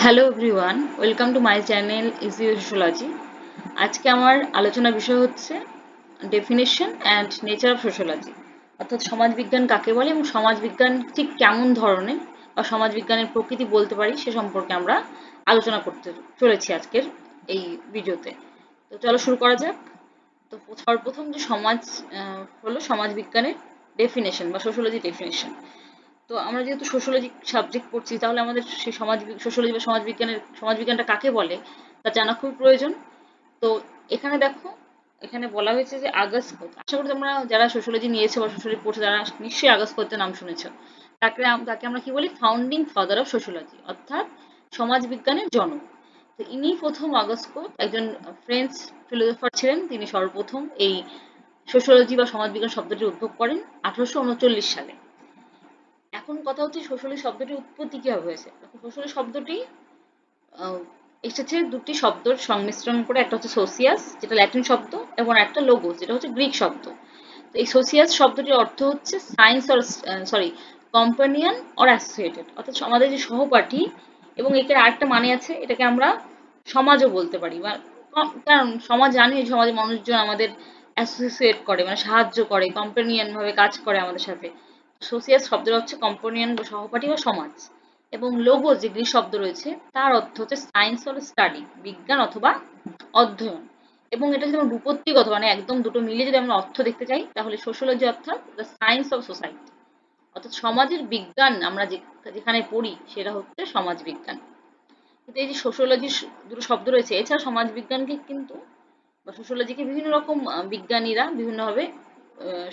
Hello everyone, welcome to my channel easy sociology. আজকে আমার আলোচনার বিষয় হচ্ছে definition and nature of sociology, অর্থাৎ সমাজবিজ্ঞান কাকে বলে এবং সমাজবিজ্ঞান ঠিক কেমন ধরনের বা সমাজবিজ্ঞানের প্রকৃতি বলতে পারি সে সম্পর্কে আমরা আলোচনা করতে চলেছি আজকের এই ভিডিওতে। তো চলো শুরু করা যাক। তো সর্বপ্রথম যে সমাজ হলো সমাজবিজ্ঞানের ডেফিনেশন বা সোশ্যোলজি ডেফিনেশন। তো আমরা যেহেতু সোশ্যোলজি সাবজেক্ট পড়ছি, তাহলে আমাদের সেই সোশ্যোলজি বা সমাজবিজ্ঞানটা কাকে বলে তা জানা খুবই প্রয়োজন। তো এখানে দেখো, এখানে বলা হয়েছে যে আগস্কোত। আশা করি তোমরা যারা সোশ্যোলজি নিয়েছো বা সোশ্যোলজি পড়ছো তারা নিশ্চয়ই আগস্কোতের নাম শুনেছো। তাকে আমরা কি বলি? ফাউন্ডিং ফাদার অফ সোশ্যোলজি, অর্থাৎ সমাজবিজ্ঞানের জনক। তো ইনি প্রথম আগস্কোত একজন ফ্রেঞ্চ ফিলোসোফার ছিলেন। তিনি সর্বপ্রথম এই সোশ্যোলজি বা সমাজবিজ্ঞান শব্দটির উদ্ভব করেন 1839 সালে। এখন কথা হচ্ছে সোশ্যালি শব্দটির উৎপত্তি কিভাবে হয়েছে। সোশ্যালি শব্দটি আহ, এসেছে দুটি শব্দের সংমিশ্রণ করে। একটা হচ্ছে সোসিয়াস, যেটা ল্যাটিন শব্দ, এবং একটা লোগোস, যেটা হচ্ছে গ্রিক শব্দ। তো এই সোসিয়াস শব্দটির অর্থ হচ্ছে science or sorry companion or associated, অর্থাৎ আমাদের যে সহপাঠী। এবং এটার আরেকটা মানে আছে, এটাকে আমরা সমাজও বলতে পারি। বা কারণ সমাজ জানি, সমাজের মানুষজন আমাদের অ্যাসোসিয়েট করে, মানে সাহায্য করে, কম্পানিয়ন ভাবে কাজ করে আমাদের সাথে। সোসিয়াস শব্দের হচ্ছে কম্পানিয়ন বা সহপাঠী বা সমাজ। এবং লোগো যে গ্রিক শব্দ রয়েছে তার অর্থ হচ্ছে সায়েন্স অর স্টাডি, বিজ্ঞান অথবা অধ্যয়ন। এবং এটা যদি আমরা রূপত্তিগত মানে একদম দুটো মিলিয়ে যদি আমরা অর্থ দেখতে চাই, তাহলে সোশ্যোলজি অর্থাৎ দ্য সায়েন্স অফ সোসাইটি, অর্থাৎ সমাজের বিজ্ঞান। আমরা যেখানে পড়ি সেটা হচ্ছে সমাজ বিজ্ঞান। কিন্তু এই যে সোশ্যোলজির দুটো শব্দ রয়েছে, এছাড়া সমাজ বিজ্ঞানকে কিন্তু বা সোশ্যোলজিকে বিভিন্ন রকম বিজ্ঞানীরা বিভিন্নভাবে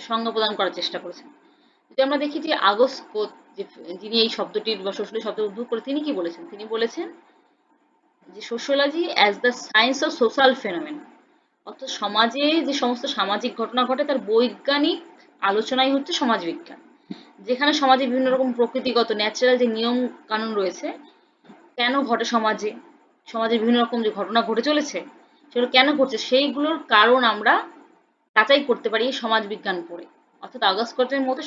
সংজ্ঞা প্রদান করার চেষ্টা করেছেন। যদি আমরা দেখি যে আগস্কোত, যিনি এই শব্দটির বা সোশ্যালজি শব্দ উদ্ভব করে, তিনি কি বলেছেন? তিনি বলেছেন যে sociology as the science of social phenomenon, অর্থাৎ সমাজে যে সমস্ত সামাজিক ঘটনা ঘটে তার বৈজ্ঞানিক আলোচনাই হচ্ছে সমাজবিজ্ঞান। যেখানে সমাজে বিভিন্ন রকম প্রকৃতিগত ন্যাচারাল যে নিয়ম কানুন রয়েছে, কেন ঘটে সমাজে, সমাজে বিভিন্ন রকম যে ঘটনা ঘটে চলেছে সেগুলো কেন ঘটছে, সেইগুলোর কারণ আমরা যাচাই করতে পারি এই সমাজবিজ্ঞান পড়ে। অর্থাৎ আগস্কটের মতো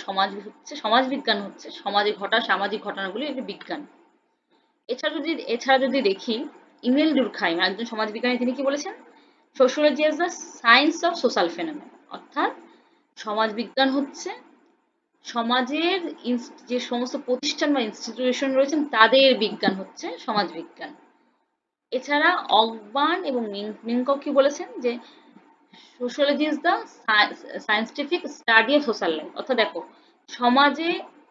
সমাজবিজ্ঞান হচ্ছে সমাজে ঘটা সামাজিক ঘটনাগুলি একটি বিজ্ঞান। এছাড়া যদি দেখি, ইমেল ডুরখাইম একজন সমাজবিজ্ঞানী, তিনি কি বলেছেন? Sociology is the science of social phenomenon, অর্থাৎ সমাজবিজ্ঞান হচ্ছে সমাজের যে সমস্ত প্রতিষ্ঠান বা ইনস্টিটিউশন রয়েছেন তাদের বিজ্ঞান হচ্ছে সমাজবিজ্ঞান। এছাড়া অগবার্ন এবং মিঙ্কক কি বলেছেন? যে sociology is the scientific study of social life, অর্থাৎ দেখো, সমাজে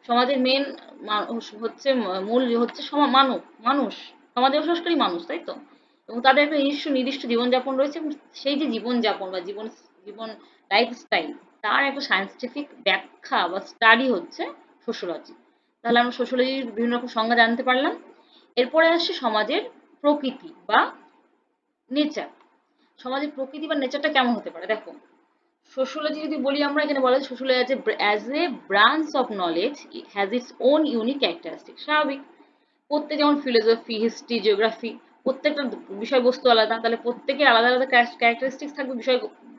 সমাজের মেন হচ্ছে মূল হচ্ছে মানুষ, সমাজে বসবাসকারী মানুষ, তাই তো? এবং তাদের একটা নির্দিষ্ট জীবনযাপন রয়েছে, এবং সেই যে জীবনযাপন বা জীবন জীবন লাইফস্টাইল, তার একটা সায়েন্টিফিক ব্যাখ্যা বা স্টাডি হচ্ছে সোশ্যোলজি। তাহলে আমরা সোশ্যোলজির বিভিন্ন রকম সংজ্ঞা জানতে পারলাম। এরপরে আসছে সমাজের প্রকৃতি বা নেচার। সমাজের প্রকৃতি বা নেচারটা কেমন হতে পারে? দেখো, সোশ্যোলজি যদি বলি আমরা, এখানে বলা হয় sociology as a branch of knowledge has its own unique characteristic. স্বাভাবিক, প্রত্যেক যেমন ফিলোসফি, হিস্ট্রি, জিওগ্রাফি, প্রত্যেকটা বিষয়বস্তু আলাদা, তাহলে প্রত্যেকের আলাদা আলাদা ক্যারেক্টারিস্টিক্স থাকবে,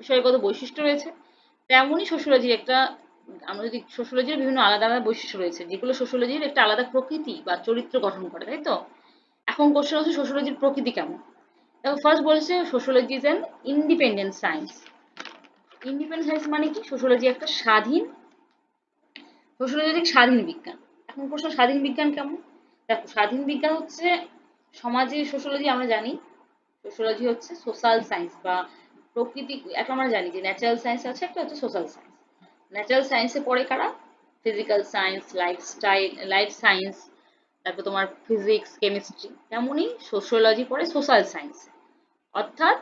বিষয়গত বৈশিষ্ট্য রয়েছে। তেমনই সোশ্যোলজির একটা, আমরা যদি সোশ্যোলজির বিভিন্ন আলাদা আলাদা বৈশিষ্ট্য রয়েছে, যেগুলো সোশ্যোলজির একটা আলাদা প্রকৃতি বা চরিত্র গঠন করে, তাই তো? এখন কোশ্চেন হচ্ছে সোশ্যোলজির প্রকৃতি কেমন। দেখো, ফার্স্ট বলেছে sociology is an independent science. Independent science মানে কি? সোশ্যোলজি একটা স্বাধীন বিজ্ঞান। এখন প্রশ্ন, স্বাধীন বিজ্ঞান কেমন? দেখো, স্বাধীন বিজ্ঞান হচ্ছে সমাজে, সোশ্যোলজি আমরা জানি সোশ্যোলজি হচ্ছে সোশ্যাল সায়েন্স বা প্রকৃতি। একটা আমরা জানি যে ন্যাচারাল সায়েন্স আছে, একটা হচ্ছে সোশ্যাল সায়েন্স। ন্যাচারাল সায়েন্সে পড়ে কারা? ফিজিক্যাল সায়েন্স, লাইফ সায়েন্স, তারপর তোমার ফিজিক্স, কেমিস্ট্রি। তেমনই সোশ্যোলজি পড়ে সোশ্যাল সায়েন্স, অর্থাৎ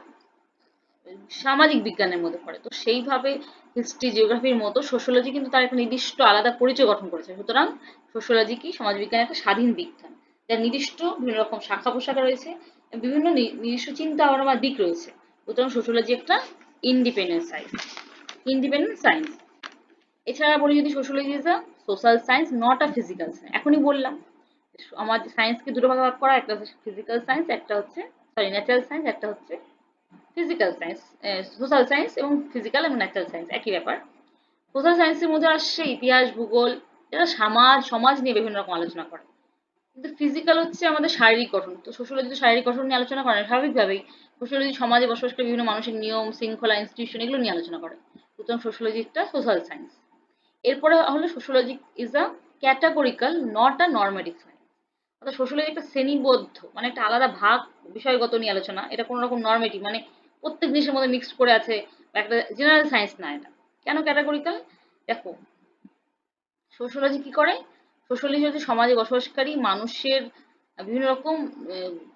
সামাজিক বিজ্ঞানের মধ্যে পড়ে। তো সেইভাবে হিস্ট্রি, জিওগ্রাফির মতো সোশ্যোলজি কিন্তু তার একটা নির্দিষ্ট আলাদা পরিচয় গঠন করেছে। সুতরাং সোশ্যোলজি কি? সমাজবিজ্ঞানের একটা স্বাধীন বিজ্ঞান, যার নির্দিষ্ট বিভিন্ন রকম শাখা প্রশাখা রয়েছে, বিভিন্ন নিজস্ব চিন্তা ভাবনা দিক রয়েছে। সুতরাং সোশ্যোলজি একটা ইন্ডিপেন্ডেন্ট সায়েন্স। এছাড়া বলি, যদি sociology is a social science not a physical science. এখনই বললাম আমাদের সায়েন্সকে দুটো ভাগে ভাগ করা, একটা হচ্ছে ফিজিক্যাল সায়েন্স, একটা হচ্ছে ন্যাচারাল সায়েন্স, একটা হচ্ছে ফিজিক্যাল সায়েন্স। সোশ্যাল সায়েন্স এবং ফিজিক্যাল এবং ন্যাচারাল সায়েন্স একই ব্যাপার। সোশ্যাল সায়েন্সের মধ্যে আসছে ইতিহাস, ভূগোল, এরা সমাজ নিয়ে বিভিন্ন রকম আলোচনা করে। কিন্তু ফিজিক্যাল হচ্ছে আমাদের শারীরিক গঠন। তো সোশ্যোলজি তো শারীরিক গঠন নিয়ে আলোচনা করে না স্বাভাবিকভাবেই। সোশ্যোলজি সমাজে বসবাসকারী বিভিন্ন মানুষের নিয়ম, শৃঙ্খলা, ইনস্টিটিউশন এগুলো নিয়ে আলোচনা করে। সুতরাং সোশ্যোলজি একটা সোশ্যাল সায়েন্স। এরপরে হলো sociology is a categorical not a normative science. অর্থাৎ সোশ্যোলজি একটা শ্রেণীবদ্ধ মানে একটা আলাদা ভাগ বিষয়গত নিয়ে আলোচনা। এটা কোনো রকম নরমেটিভ মানে প্রত্যেক জিনিসের মধ্যে মিক্সড করে আছে বা একটা জেনারেল সায়েন্স না এটা। কেন ক্যাটাগরিক্যাল? দেখো সোশ্যোলজি কি করে? সোশ্যোলজি হচ্ছে সমাজে বসবাসকারী মানুষের বিভিন্ন রকম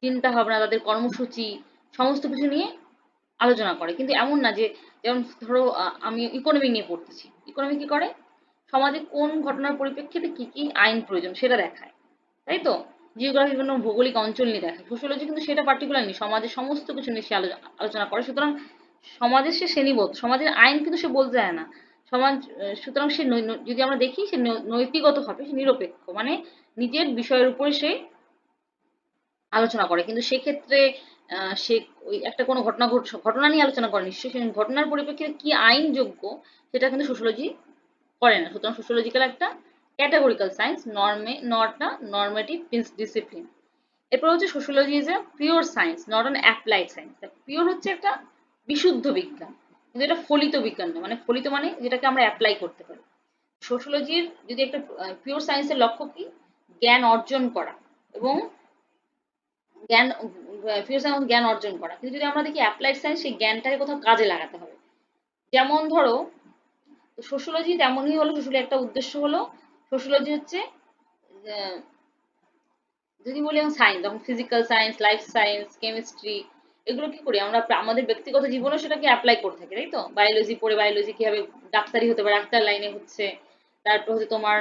চিন্তা ভাবনা, তাদের কর্মসূচি সমস্ত কিছু নিয়ে আলোচনা করে। কিন্তু এমন না যে যেমন ধরো আমি ইকোনমি নিয়ে পড়তেছি। ইকোনমি কি করে? সমাজে কোন ঘটনার পরিপ্রেক্ষিতে কি, কি আইন প্রয়োজন সেটা দেখায়। তাই তো? জিওগ্রাফি বিভিন্ন ভৌগোলিক অঞ্চল নিয়ে দেখায়। সোশ্যোলজি কিন্তু সেটা পার্টিকুলার নেই। সমাজের সমস্ত কিছু নিয়ে সে আলোচনা করে। সুতরাং সমাজের সে শ্রেণীবদ্ধ। সমাজের আইন কিন্তু সে বলতে চায় না। সমাজ সুতরাং সে যদি আমরা দেখি সে নৈতিকতাভাবে সে নিরপেক্ষ। মানে নিজের বিষয়ের উপরে সে আলোচনা করে। কিন্তু সেক্ষেত্রে সে ওই একটা কোনো ঘটনা নিয়ে আলোচনা করে নিশ্চয়ই সেই ঘটনার পরিপ্রেক্ষিতে কি আইনযোগ্য সেটা কিন্তু সোশ্যোলজি করে না। সুতরাং সোশ্যোলজিক্যাল একটা categorical science, not a normative discipline. এরপর হচ্ছে sociology is a pure science not an applied science. Pure হচ্ছে একটা বিশুদ্ধ বিজ্ঞান, কিন্তু এটা ফলিত বিজ্ঞান নয়। মানে ফলিত মানে যেটাকে আমরা অ্যাপ্লাই করতে পারি। সোশ্যোলজির যদি একটা পিওর সায়েন্সের লক্ষ্য কি? জ্ঞান অর্জন করা এবং জ্ঞান পিওর সায়েন্স জ্ঞান অর্জন করা। কিন্তু যদি আমরা দেখি অ্যাপ্লাইড সায়েন্স সেই জ্ঞানটাকে কোথাও কাজে লাগাতে হবে। যেমন ধরো সোশ্যোলজি তেমনই হলো, সোশ্যোলজি একটা উদ্দেশ্য হলো সোশ্যোলজি হচ্ছে আহ, যদি বলি আমি সায়েন্স, যেমন physical science, life science, chemistry এগুলো কি করি আমরা আমাদের ব্যক্তিগত জীবনে সেটাকে অ্যাপ্লাই করে থাকি। তাই তো? বায়োলজি পড়ে বায়োলজি কিভাবে ডাক্তারি হতে পারে, ডাক্তার লাইনে হচ্ছে। তারপর হচ্ছে তোমার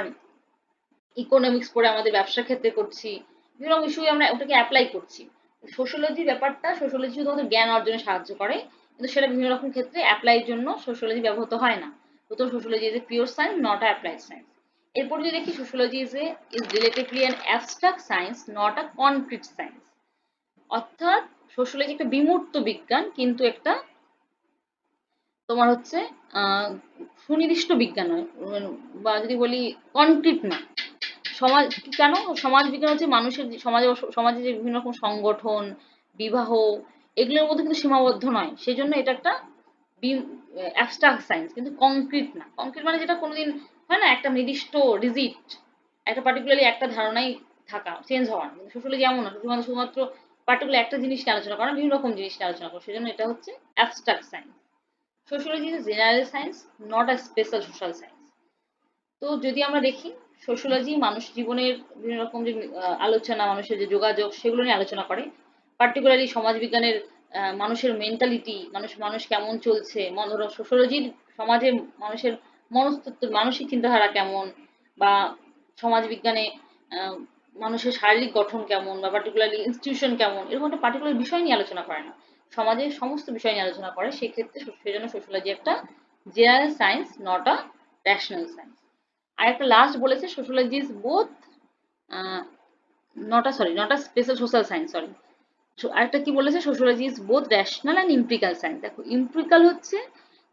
ইকোনমিক্স পড়ে আমাদের ব্যবসার ক্ষেত্রে করছি। বিভিন্ন ইস্যুই আমরা ওটাকে অ্যাপ্লাই করছি। সোশ্যোলজি ব্যাপারটা সোশ্যোলজি শুধু আমাদের জ্ঞান অর্জনে সাহায্য করে, কিন্তু সেটা বিভিন্ন রকম ক্ষেত্রে অ্যাপ্লাইয়ের জন্য সোশ্যোলজি ব্যবহৃত হয় না। প্রথম sociology is a pure science not a applied science. এরপর যদি দেখি sociology is relatively an abstract science not a concrete science. অর্থাৎ সোশ্যোলজি একটা বিমূর্ত বিজ্ঞান কিন্তু একটা তোমার হচ্ছে আহ সুনির্দিষ্ট বিজ্ঞান নয়, বা যদি বলি কনক্রিট না। সমাজ কেন? সমাজ বিজ্ঞান হচ্ছে মানুষের সমাজে যে বিভিন্ন রকম সংগঠন, বিবাহ এগুলোর মধ্যে কিন্তু সীমাবদ্ধ নয়। সেই জন্য এটা একটা অ্যাবস্ট্রাক্ট সায়েন্স কিন্তু কংক্রিট না। কংক্রিট মানে যেটা কোনোদিন হয় না একটা নির্দিষ্ট রিজিট একটা পার্টিকুলারলি একটা ধারণাই থাকা চেঞ্জ হওয়া না। কিন্তু সোশ্যোলজি এমন না, শুধুমাত্র পার্টিকুলার একটা জিনিস নিয়ে আলোচনা করে না, বিভিন্ন রকম জিনিস নিয়ে আলোচনা করে। সেজন্য এটা হচ্ছে abstract science. Sociology is general science not a special social science. তো যদি আমরা দেখি সোশ্যোলজি মানুষ জীবনের বিভিন্ন রকম যে আলোচনা, মানুষের যে যোগাযোগ সেগুলো নিয়ে আলোচনা করে। পার্টিকুলারলি সমাজবিজ্ঞানের মানুষের মেন্টালিটি, মানুষ কেমন চলছে, ধরো সোশ্যোলজির সমাজে মানুষের মনস্তত্ত্ব, মানসিক চিন্তাধারা কেমন, বা সমাজবিজ্ঞানে আহ, মানুষের শারীরিক গঠন কেমন, বা পার্টিকুলারলি ইনস্টিটিউশন কেমন, এরকম একটা পার্টিকুলার বিষয় নিয়ে আলোচনা করে না, সমাজের সমস্ত বিষয় নিয়ে আলোচনা করে। সেক্ষেত্রে সেজন্য সোশ্যোলজি একটা general science not a rational science. আর একটা লাস্ট বলেছে sociology is both not a special social science, sorry. আরেকটা কি বলেছে? Sociology is both rational and empirical science. দেখো ইম্পিরিক্যাল হচ্ছে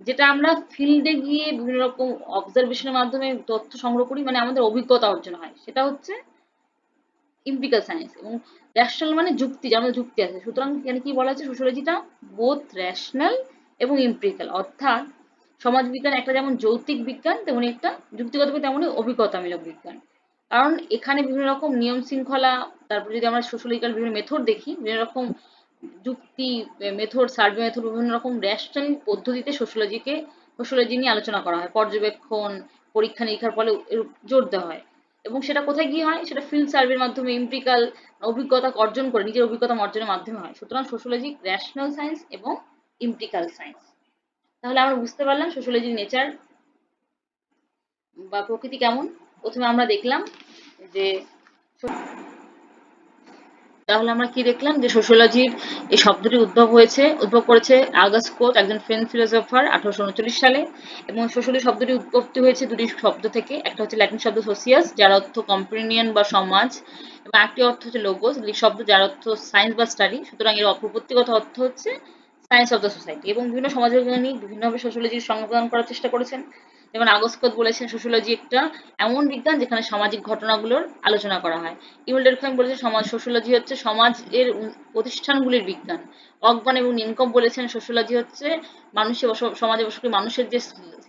যেটা আমরা ফিল্ডে গিয়ে বিভিন্ন রকম অবজারভেশনের মাধ্যমে তথ্য সংগ্রহ করি, মানে আমাদের অভিজ্ঞতা অর্জন হয়, সেটা হচ্ছে ইম্পিরিক্যাল সায়েন্স। এবং রেশনাল মানে যুক্তি, যার মধ্যে যুক্তি আছে। সুতরাং এখানে কি বলা হচ্ছে? সোশ্যোলজিটা বোথ রেশনাল এবং ইম্পিরিক্যাল। অর্থাৎ সমাজবিজ্ঞান একটা যেমন যৌক্তিক বিজ্ঞান, তেমনি একটা যুক্তিগত বিজ্ঞান, তেমনি অভিজ্ঞতামূলক বিজ্ঞান। কারণ এখানে বিভিন্ন রকম নিয়ম শৃঙ্খলা, তারপর যদি আমরা সোশ্যোলজিক্যাল বিভিন্ন মেথড দেখি, বিভিন্ন রকম যুক্তি মেথড, সার্ভে মেথড, বিভিন্ন রকম রেশনাল পদ্ধতিতে সোশ্যোলজি নিয়ে আলোচনা করা হয়। পর্যবেক্ষণ, পরীক্ষা নিরীক্ষার ফলে জোর দেওয়া হয়। এবং সেটা কোথায় গিয়ে হয়? সেটা ফিল্ড সার্ভের মাধ্যমে এম্পিরিক্যাল অভিজ্ঞতা অর্জন করে, নিজের অভিজ্ঞতা অর্জনের মাধ্যমে হয়। সুতরাং সোশ্যোলজি রেশনাল সায়েন্স এবং এম্পিরিক্যাল সায়েন্স। তাহলে আমরা বুঝতে পারলাম সোশ্যোলজির নেচার বা প্রকৃতি কেমন। প্রথমে আমরা দেখলাম যে তাহলে আমরা কি দেখলাম যে সোশ্যোলজির এই শব্দটি উদ্ভব করেছে আগস্ট কোট, একজন ফ্রেঞ্চ ফিলোসোফার 1839 সালে। এবং সোশ্যোলজি শব্দটি উৎপত্তি হয়েছে দুটি শব্দ থেকে। একটা হচ্ছে ল্যাটিন শব্দ সোসিয়াস, যার অর্থ কম্পেনিয়ন বা সমাজ, এবং একটি অর্থ হচ্ছে লোগোস, গ্রিক শব্দ যার অর্থ সায়েন্স বা স্টাডি। সুতরাং এর অপপ্রত্যিগত অর্থ হচ্ছে সায়েন্স অফ দ্য সোসাইটি। এবং বিভিন্ন সমাজবিজ্ঞানী বিভিন্নভাবে সোশ্যোলজির সংজ্ঞা প্রদান করার চেষ্টা করেছেন। যেমন আগস্কর বলেছেন সোশ্যোলজি একটা এমন বিজ্ঞান যেখানে সামাজিক ঘটনাগুলোর আলোচনা করা হয়। ইমেল ডেরখাম বলেছে সোশ্যোলজি হচ্ছে সমাজের প্রতিষ্ঠানগুলির বিজ্ঞান। অকবান এবং নিনকম বলেছেন সোশ্যোলজি হচ্ছে সমাজে বসবাসকারী মানুষের যে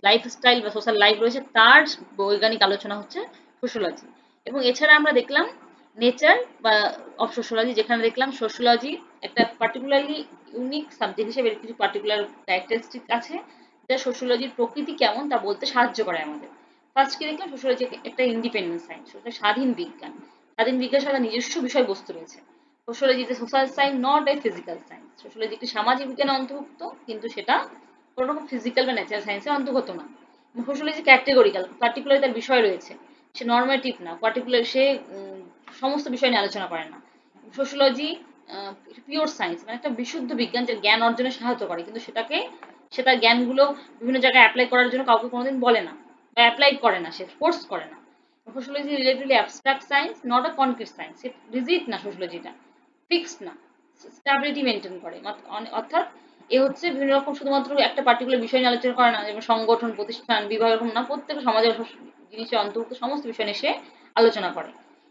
লাইফস্টাইল বা সোশ্যাল লাইফ রয়েছে তার বৈজ্ঞানিক আলোচনা হচ্ছে সোশ্যোলজি। এবং এছাড়া আমরা দেখলাম নেচার বা অফ সোশ্যোলজি, যেখানে দেখলাম সোশ্যোলজি একটা পার্টিকুলারলি ইউনিক সাবজেক্ট হিসেবে এর কিছু পার্টিকুলার ক্যারেক্টারিস্টিক আছে যা সোশ্যোলজির প্রকৃতি কেমন তা বলতে সাহায্য করে আমাদের। ফার্স্ট কি দেখলাম, সোশ্যোলজি একটা ইন্ডিপেন্ডেন্ট সায়েন্স, স্বাধীন বিজ্ঞান। স্বাধীন বিজ্ঞানের সাথে নিজস্ব বিষয়বস্তু রয়েছে। Sociology is A social science, not a physical science. Sociology একটি সামাজিক বিজ্ঞানে অন্তর্ভুক্ত, কিন্তু সেটা কোনো রকম ফিজিক্যাল বা ন্যাচারাল সায়েন্সের অন্তর্গত না। সোশ্যোলজি ক্যাটেগরিক্যাল, পার্টিকুলার তার বিষয় রয়েছে, সে নর্মেটিভ না, পার্টিকুলার সে সমস্ত বিষয় নিয়ে আলোচনা করে না। সোশ্যোলজি পিওর সায়েন্স, মানে একটা বিশুদ্ধ বিজ্ঞান যা জ্ঞান অর্জনে সাহায্য করে, কিন্তু সে তার জ্ঞানগুলো বিভিন্ন জায়গায় অ্যাপ্লাই করার জন্য কাউকে কোনোদিন বলে না বা অ্যাপ্লাই করে না, সে ফোর্স করে না। Sociology relatively abstract science, not a concrete science. Say rigid না, সোশ্যোলজিটা ফিক্সড না, স্ট্যাবিলিটি মেনটেন করে। অর্থাৎ এ হচ্ছে বিভিন্ন রকম শুধুমাত্র একটা পার্টিকুলার বিষয় নিয়ে আলোচনা করে না, যেমন সংগঠন, প্রতিষ্ঠান, বিভাগ, এরকম না, প্রত্যেক সমাজের জিনিসের অন্তর্ভুক্ত সমস্ত বিষয় নিয়ে সে আলোচনা করে।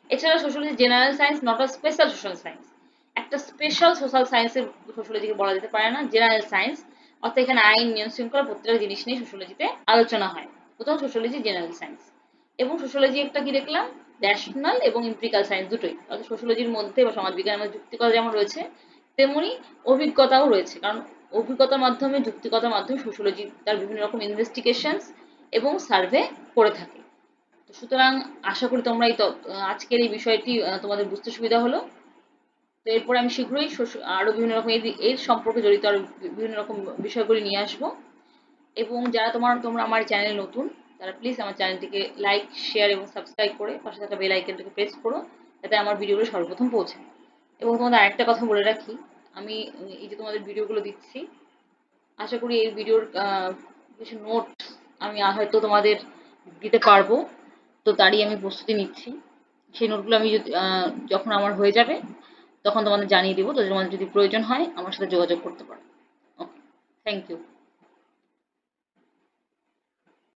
এছাড়া sociology general science, not a special social science. একটা স্পেশাল সোশ্যাল সায়েন্সের সোশ্যোলজিকে বলা যেতে পারে না, জেনারেল সায়েন্স। অর্থাৎ এখানে আইন, নিয়ম শৃঙ্খলা প্রত্যেকটা জিনিস নিয়ে সোশ্যোলজিতে আলোচনা হয়। প্রথম সোশ্যোলজি জেনারেল সায়েন্স। এবং সোশ্যোলজি একটা কি দেখলাম, ন্যাশনাল এবং এমপিরিক্যাল সায়েন্স দুটোই। অর্থাৎ সোশ্যোলজির মধ্যে বা সমাজ বিজ্ঞানের মধ্যে যুক্তিকতা যেমন রয়েছে, তেমনি অভিজ্ঞতাও রয়েছে। কারণ অভিজ্ঞতার মাধ্যমে, যুক্তিকতার মাধ্যমে সোশ্যোলজি তার বিভিন্ন রকম ইনভেস্টিগেশন এবং সার্ভে করে থাকে। তো সুতরাং আশা করি তোমরা আজকের এই বিষয়টি তোমাদের বুঝতে সুবিধা হলো। তো এরপর আমি শীঘ্রই আরো বিভিন্ন রকম এর সম্পর্কে জড়িত আরো বিভিন্ন রকম বিষয়গুলি নিয়ে আসবো। এবং যারা তোমরা আমার চ্যানেলে নতুন, তারা প্লিজ আমার চ্যানেলটিকে লাইক, শেয়ার এবং সাবস্ক্রাইব করে পাশে থাকা বেল আইকনটাকে প্রেস করো, যাতে আমার ভিডিওগুলো সর্বপ্রথম পৌঁছায়। এবং তোমাদের আরেকটা কথা বলে রাখি, আমি এই যে তোমাদের ভিডিওগুলো দিচ্ছি, আশা করি এই ভিডিওর কিছু নোট আমি হয়তো তোমাদের দিতে পারবো। তো তারই আমি প্রস্তুতি নিচ্ছি। সেই নোটগুলো আমি যখন আমার হয়ে যাবে তখন তোমাদের জানিয়ে দিব। তো তোমাদের যদি প্রয়োজন হয় আমার সাথে যোগাযোগ করতে পারো। ওকে, থ্যাংক ইউ।